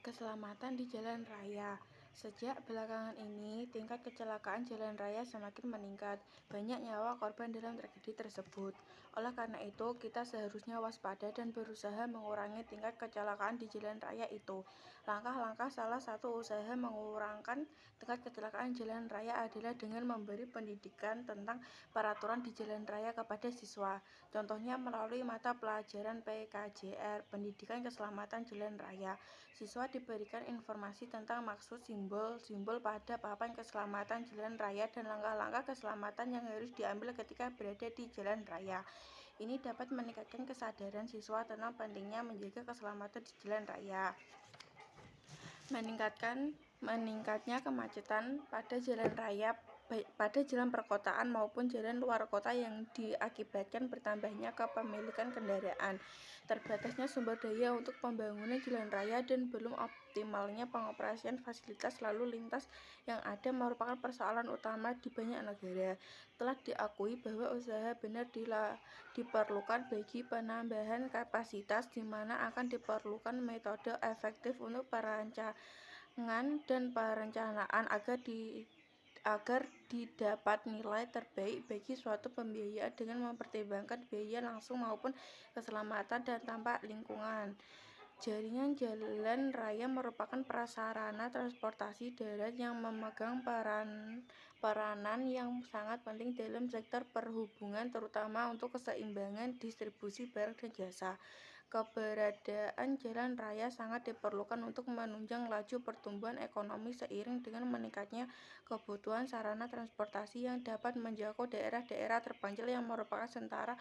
Keselamatan di jalan raya. Sejak belakangan ini, tingkat kecelakaan jalan raya semakin meningkat. Banyak nyawa korban dalam tragedi tersebut. Oleh karena itu, kita seharusnya waspada dan berusaha mengurangi tingkat kecelakaan di jalan raya itu. Langkah-langkah salah satu usaha mengurangkan tingkat kecelakaan jalan raya adalah dengan memberi pendidikan tentang peraturan di jalan raya kepada siswa. Contohnya melalui mata pelajaran PKJR, Pendidikan Keselamatan Jalan Raya. Siswa diberikan informasi tentang maksud simbol-simbol pada papan keselamatan jalan raya dan langkah-langkah keselamatan yang harus diambil ketika berada di jalan raya. Ini dapat meningkatkan kesadaran siswa tentang pentingnya menjaga keselamatan di jalan raya. Meningkatnya kemacetan pada jalan raya pada jalan perkotaan maupun jalan luar kota yang diakibatkan bertambahnya kepemilikan kendaraan, terbatasnya sumber daya untuk pembangunan jalan raya, dan belum optimalnya pengoperasian fasilitas lalu lintas yang ada merupakan persoalan utama di banyak negara. Telah diakui bahwa usaha benar diperlukan bagi penambahan kapasitas, di mana akan diperlukan metode efektif untuk perancangan dan perencanaan agar didapat nilai terbaik bagi suatu pembiayaan dengan mempertimbangkan biaya langsung maupun keselamatan dan dampak lingkungan. Jaringan jalan raya merupakan prasarana transportasi darat yang memegang peranan yang sangat penting dalam sektor perhubungan, terutama untuk keseimbangan distribusi barang dan jasa. Keberadaan jalan raya sangat diperlukan untuk menunjang laju pertumbuhan ekonomi seiring dengan meningkatnya kebutuhan sarana transportasi yang dapat menjangkau daerah-daerah terpencil yang merupakan sentra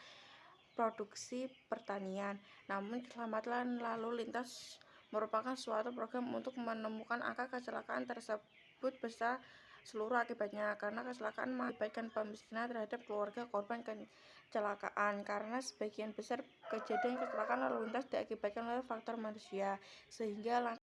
produksi pertanian. Namun, keselamatan lalu lintas merupakan suatu program untuk menemukan angka kecelakaan tersebut besar seluruh akibatnya, karena kecelakaan mengakibatkan kemiskinan terhadap keluarga korban kecelakaan, karena sebagian besar kejadian kecelakaan lalu lintas diakibatkan oleh faktor manusia, sehingga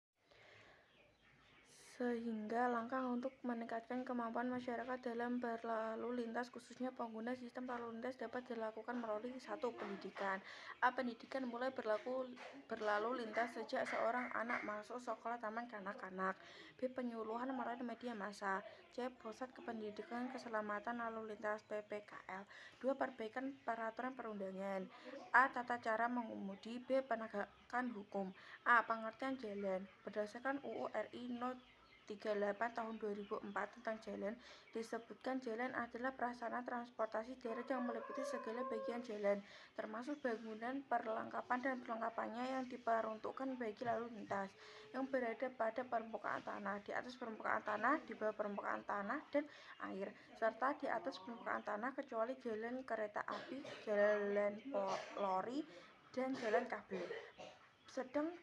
langkah untuk meningkatkan kemampuan masyarakat dalam berlalu lintas, khususnya pengguna sistem lalu lintas, dapat dilakukan melalui 1. Pendidikan. Pendidikan mulai berlalu lintas sejak seorang anak masuk sekolah taman kanak-kanak. B. Penyuluhan melalui media massa. C. Pusat Pendidikan Keselamatan Lalu Lintas (PPKL). 2. Perbaikan peraturan perundangan. A. Tata cara mengemudi. B. Penegakan hukum. A. Pengertian jalan. Berdasarkan UU RI No. 38 tahun 2004 tentang jalan, disebutkan jalan adalah prasarana transportasi darat yang meliputi segala bagian jalan, termasuk bangunan, perlengkapan dan perlengkapannya yang diperuntukkan bagi lalu lintas, yang berada pada permukaan tanah, di atas permukaan tanah, di bawah permukaan tanah dan air, serta di atas permukaan tanah kecuali jalan kereta api, jalan lori, dan jalan kabel. Sedang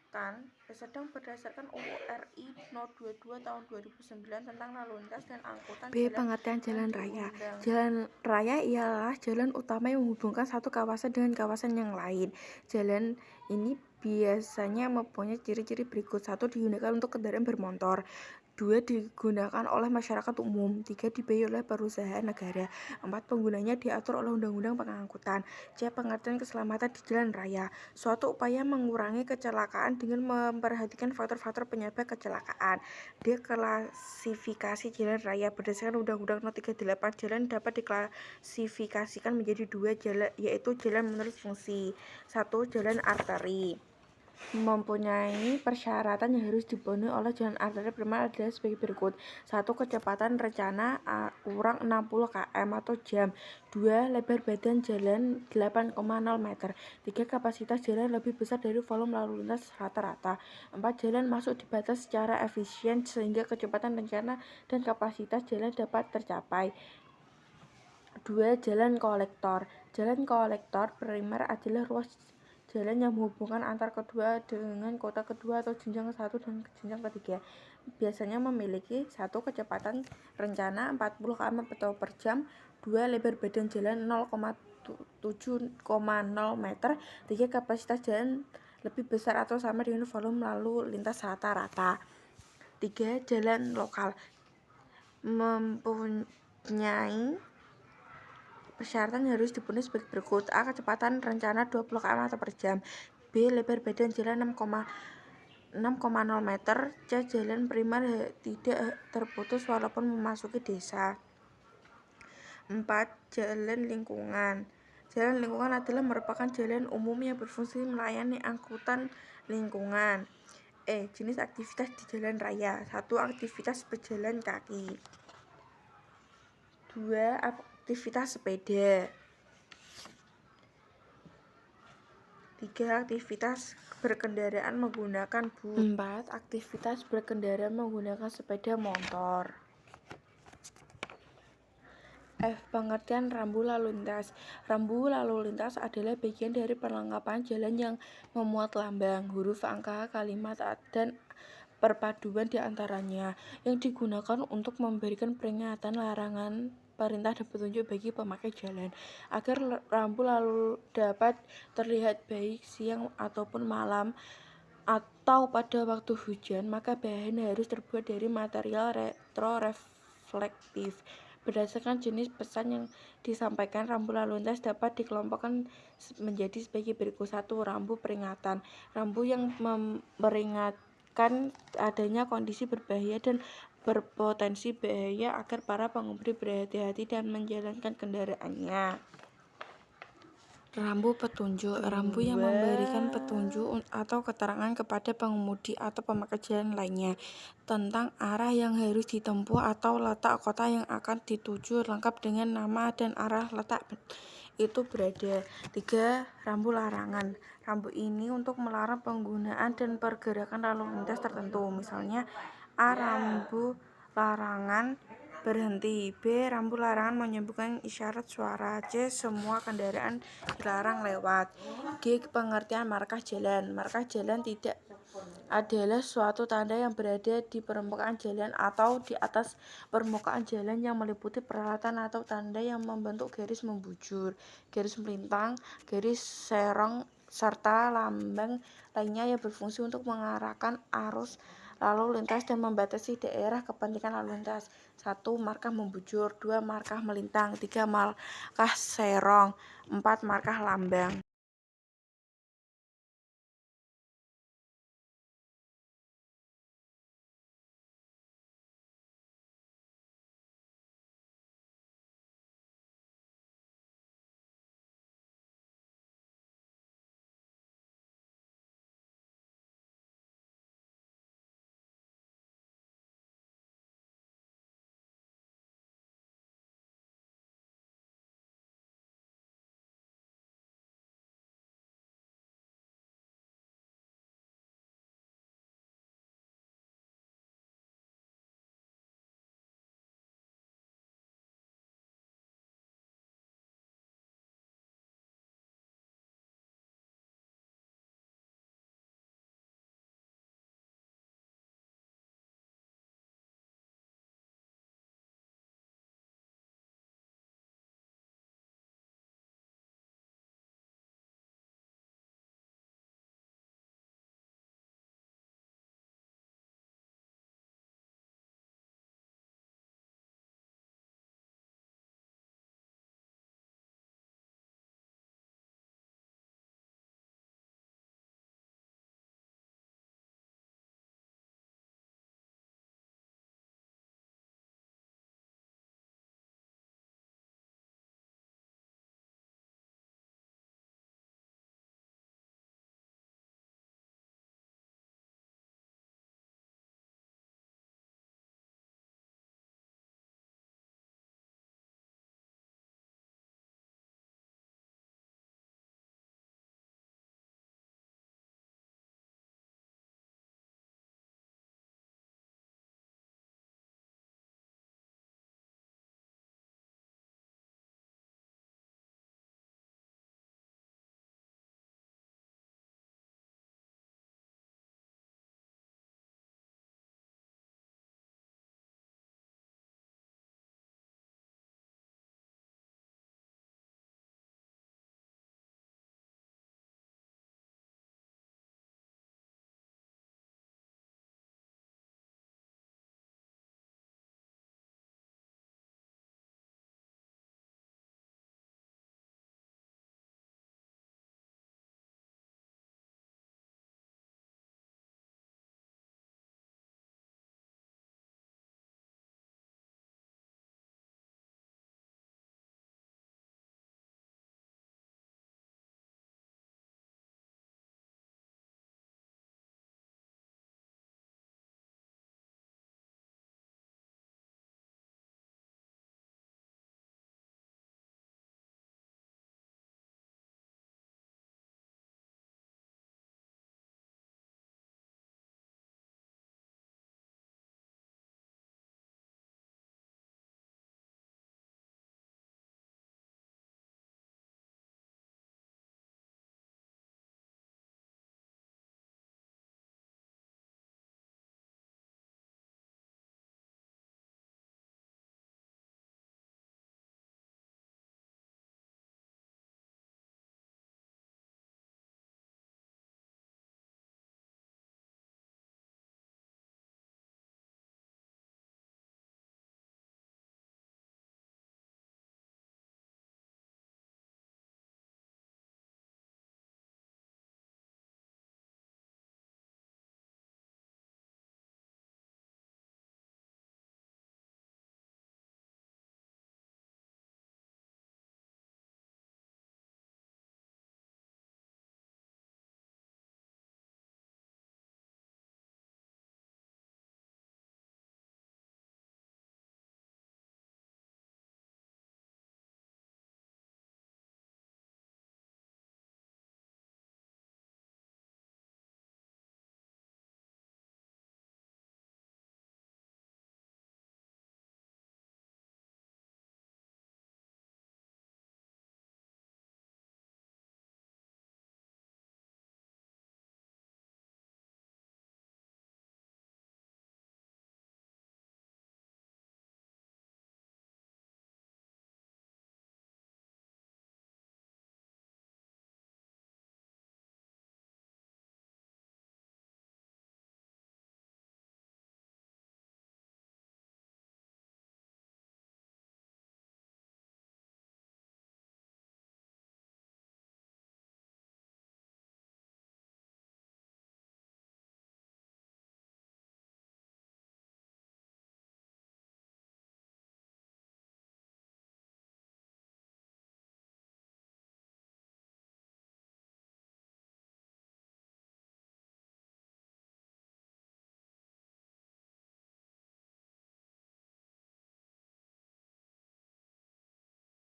berdasarkan UU RI No. 22 tahun 2009 tentang lalu lintas dan angkutan B. jalan. Pengertian jalan raya. Jalan raya ialah jalan utama yang menghubungkan satu kawasan dengan kawasan yang lain. Jalan ini biasanya mempunyai ciri-ciri berikut. 1. Digunakan untuk kendaraan bermotor. 2. Digunakan oleh masyarakat umum. 3. Dibiayai oleh perusahaan negara. 4. Penggunanya diatur oleh Undang-Undang Pengangkutan. C. Pengertian keselamatan di jalan raya. Suatu upaya mengurangi kecelakaan dengan memperhatikan faktor-faktor penyebab kecelakaan. D. Klasifikasi jalan raya. Berdasarkan Undang-Undang No. 38, jalan dapat diklasifikasikan menjadi 2 jalan, yaitu jalan menurut fungsi. 1. Jalan arteri. Mempunyai persyaratan yang harus dipenuhi oleh jalan arteri primer adalah sebagai berikut. 1. Kecepatan rencana kurang 60 km atau jam. 2. Lebar badan jalan 8,0 meter. 3. Kapasitas jalan lebih besar dari volume lalu lintas rata-rata. 4. Jalan masuk di batas secara efisien sehingga kecepatan rencana dan kapasitas jalan dapat tercapai. 2. Jalan kolektor. Jalan kolektor primer adalah ruas jalan yang menghubungkan antar kedua dengan kota kedua atau jenjang 1 dan jenjang ketiga. Biasanya memiliki 1. Kecepatan rencana 40 km per jam. 2. Lebar badan jalan 0,7,0 meter. 3. Kapasitas jalan lebih besar atau sama dengan volume lalu lintas rata-rata. 3. Jalan lokal. Mempunyai persyaratan yang harus dipenuhi sebagai berikut. A. Kecepatan rencana 20 km per jam. B. Lebar badan jalan 6,0 meter. C. Jalan primer tidak terputus walaupun memasuki desa. 4. Jalan lingkungan. Jalan lingkungan adalah merupakan jalan umum yang berfungsi melayani angkutan lingkungan. Jenis aktivitas di jalan raya. 1. Aktivitas pejalan kaki. 2. Aktivitas sepeda. 3. Aktivitas berkendaraan menggunakan bus. 4. Aktivitas berkendara menggunakan sepeda motor. F. Pengertian rambu lalu lintas. Rambu lalu lintas adalah bagian dari perlengkapan jalan yang memuat lambang, huruf, angka, kalimat, dan perpaduan di antaranya, yang digunakan untuk memberikan peringatan, larangan, perintah, dan petunjuk bagi pemakai jalan. Agar rambu lalu dapat terlihat baik siang ataupun malam atau pada waktu hujan, maka bahan harus terbuat dari material retroreflektif. Berdasarkan jenis pesan yang disampaikan, rambu lalu lintas dapat dikelompokkan menjadi sebagai berikut. 1. Rambu peringatan. Rambu yang memperingatkan adanya kondisi berbahaya dan berpotensi bahaya agar para pengemudi berhati-hati dan menjalankan kendaraannya. Rambu petunjuk. Rambu yang memberikan petunjuk atau keterangan kepada pengemudi atau pemakai jalan lainnya tentang arah yang harus ditempuh atau letak kota yang akan dituju, lengkap dengan nama dan arah letak itu berada. 3. Rambu larangan. Rambu ini untuk melarang penggunaan dan pergerakan lalu lintas tertentu. Misalnya A. Rambu larangan berhenti. B. Rambu larangan menyebutkan isyarat suara. C. Semua kendaraan dilarang lewat. G. Pengertian markah jalan. Markah jalan tidak adalah suatu tanda yang berada di permukaan jalan atau di atas permukaan jalan yang meliputi peralatan atau tanda yang membentuk garis membujur, garis melintang, garis serong, serta lambang lainnya yang berfungsi untuk mengarahkan arus lalu lintas dan membatasi daerah kepentingan lalu lintas. 1. Markah membujur. 2. Markah melintang. 3. Markah serong. 4. Markah lambang.